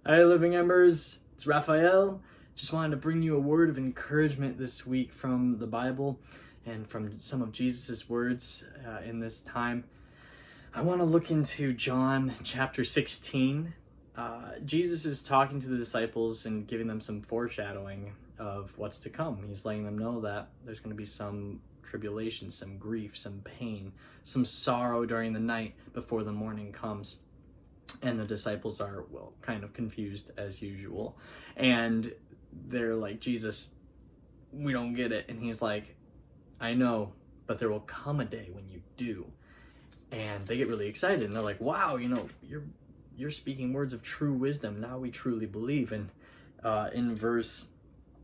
Hi, Living Embers. It's Raphael. Just wanted to bring you a word of encouragement this week from the Bible and from some of Jesus's words in this time. I want to look into John chapter 16. Jesus is talking to the disciples and giving them some foreshadowing of what's to come. He's letting them know that there's going to be some tribulation, some grief, some pain, some sorrow during the night before the morning comes. And the disciples are, well, kind of confused as usual. And they're like, Jesus, we don't get it. And he's like, I know, but there will come a day when you do. And they get really excited. And they're like, wow, you're speaking words of true wisdom. Now we truly believe. And in verse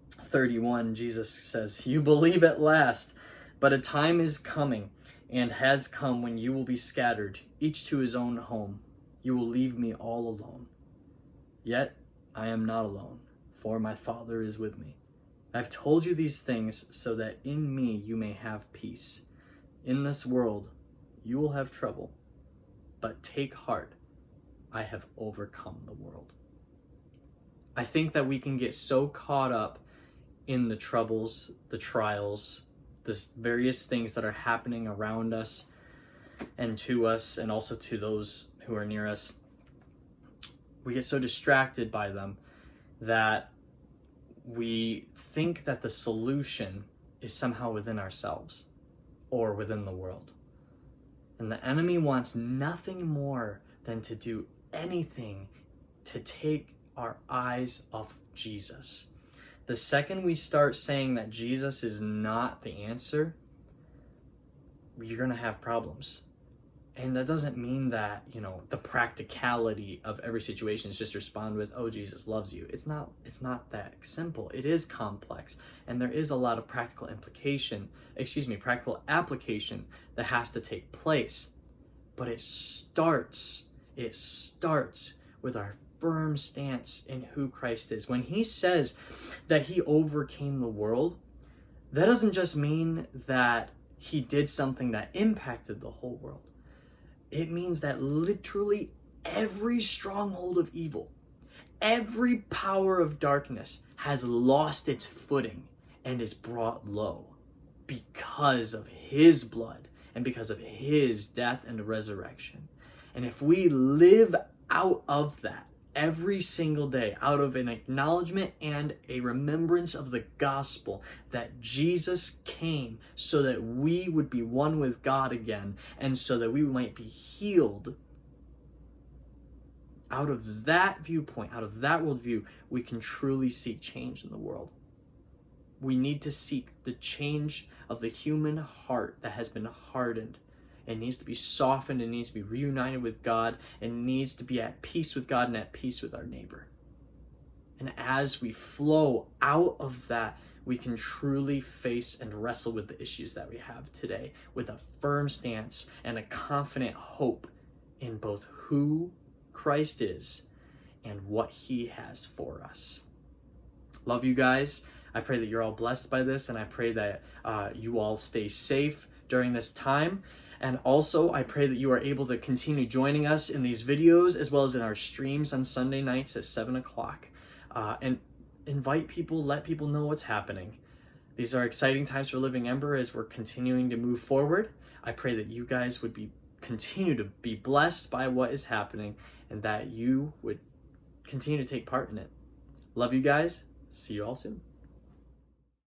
31, Jesus says, you believe at last, but a time is coming and has come when you will be scattered, each to his own home. You will leave me all alone. Yet I am not alone, for my Father is with me. I've told you these things so that in me you may have peace. In this world you will have trouble, but take heart, I have overcome the world. I think that we can get so caught up in the troubles, the trials, the various things that are happening around us and to us, and also to those who are near us. We get so distracted by them that we think that the solution is somehow within ourselves or within the world. And the enemy wants nothing more than to do anything to take our eyes off of Jesus. The second we start saying that Jesus is not the answer, you're going to have problems. And that doesn't mean that, the practicality of every situation is just respond with, oh, Jesus loves you. It's not that simple. It is complex. And there is a lot of practical application that has to take place. But it starts with our firm stance in who Christ is. When he says that he overcame the world, that doesn't just mean that he did something that impacted the whole world. It means that literally every stronghold of evil, every power of darkness has lost its footing and is brought low because of his blood and because of his death and resurrection. And if we live out of that every single day, out of an acknowledgement and a remembrance of the gospel that Jesus came so that we would be one with God again and so that we might be healed, out of that viewpoint, out of that worldview, we can truly seek change in the world. We need to seek the change of the human heart that has been hardened. It needs to be softened, it needs to be reunited with God, it needs to be at peace with God and at peace with our neighbor. And as we flow out of that, we can truly face and wrestle with the issues that we have today with a firm stance and a confident hope in both who Christ is and what he has for us. Love you guys. I pray that you're all blessed by this, and I pray that you all stay safe during this time. And also, I pray that you are able to continue joining us in these videos as well as in our streams on Sunday nights at 7 o'clock. And invite people, let people know what's happening. These are exciting times for Living Ember as we're continuing to move forward. I pray that you guys would continue to be blessed by what is happening and that you would continue to take part in it. Love you guys. See you all soon.